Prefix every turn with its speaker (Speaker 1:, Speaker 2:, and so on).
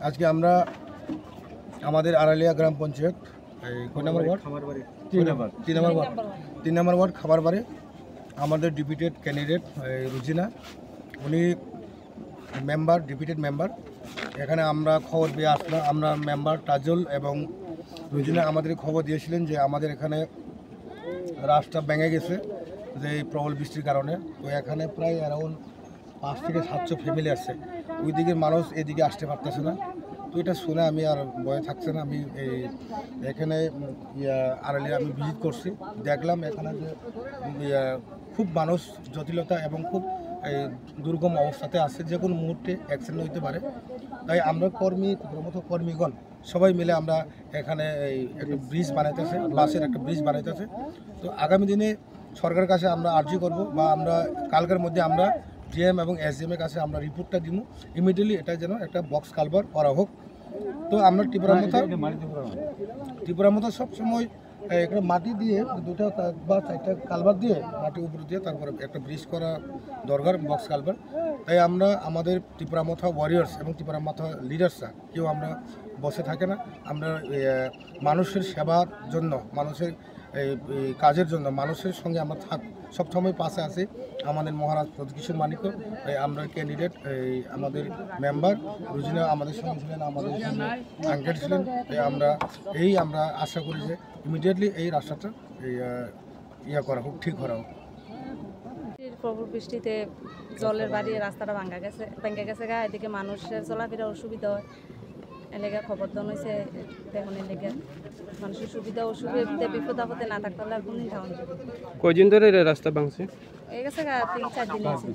Speaker 1: আজকে আমরা আমাদের আড়ালিয়া গ্রাম পঞ্চায়েত কয় নম্বর ওয়ার্ড? তিন নম্বর ওয়ার্ড খাবারবাড়ি। আমাদের ডিপুটেড ক্যান্ডিডেট রুজিনা, উনি মেম্বার, ডিপুটেড মেম্বার। এখানে আমরা খবর পেয়ে আসলাম, আমরা মেম্বার তাজুল এবং রুজিনা আমাদের খবর দিয়েছিলেন যে আমাদের এখানে রাস্তা ভেঙে গেছে যে এই প্রবল বৃষ্টির কারণে। তো এখানে প্রায় অ্যারাউন্ড 5 থেকে 700 ফ্যামিলি আসছে, ওই দিকের মানুষ এদিকে আসতে পারতেছে না। তো এটা শুনে আমি আর ভয় থাকছে না, আমি এখানে আড়ালিয়া আমি ভিজিট করছি, দেখলাম এখানে যে খুব মানুষ জটিলতা এবং খুব দুর্গম অবস্থাতে আছে, যে কোনো মুহূর্তে অ্যাক্সিডেন্ট হইতে পারে। তাই আমরা কর্মীগণ সবাই মিলে আমরা এখানে একটা ব্রিজ বানাইতেছে, বাসের একটা ব্রিজ বানাইতেছে। তো আগামী দিনে সরকারের কাছে আমরা আর্জি করব, বা আমরা কালকের মধ্যে আমরা ডিএম এবং এসডিএম এর কাছে আমরা রিপোর্টটা দিব, ইমিডিয়েটলি এটা যেন একটা বক্স কালভার করা হোক। তো আমরা ত্রিপুরা মতো সবসময় একটা মাটি দিয়ে 2টা বা 4টা কালভার দিয়ে মাটি উপরে দিয়ে তারপরে একটা ব্রিজ করা দরকার, বক্স কালভার। তাই আমরা আমাদের ত্রিপুরা মাথা ওয়ারিয়ার্স এবং ত্রিপুরা মাথা লিডার্সরা কেউ আমরা বসে থাকে না। আমরা মানুষের সেবার জন্য, মানুষের এই কাজের জন্য মানুষের সঙ্গে আমরা সবসময় পাশে আছি। আমাদের মহারাজ প্রদকিশোর মানিক্য, আমরা ক্যান্ডিডেট, আমাদের মেম্বার রুজিনা আমাদের সঙ্গে ছিলেন, আমাদের সঙ্গে আঙ্কেল ছিলেন। আমরা আশা করি যে ইমিডিয়েটলি এই রাস্তাটা করা হোক, ঠিক করা হোক।
Speaker 2: প্রবল বৃষ্টিতে জলের বাড়ি রাস্তাটা ভাঙ্গা গেছে গা, এদিকে মানুষের চলাফেরা অসুবিধা হয়। এলাকা খবর দেওয়া হয়েছে, দেখুন এলাকা মানুষের সুবিধা অসুবিধা বিপদ আপদে না থাকতে হলে আর কোনদিন খাওয়ানো যাবে।
Speaker 3: কয়দিন ধরে রাস্তা ভাঙছে?
Speaker 2: এই গেছে গা 3-4 দিন আছে।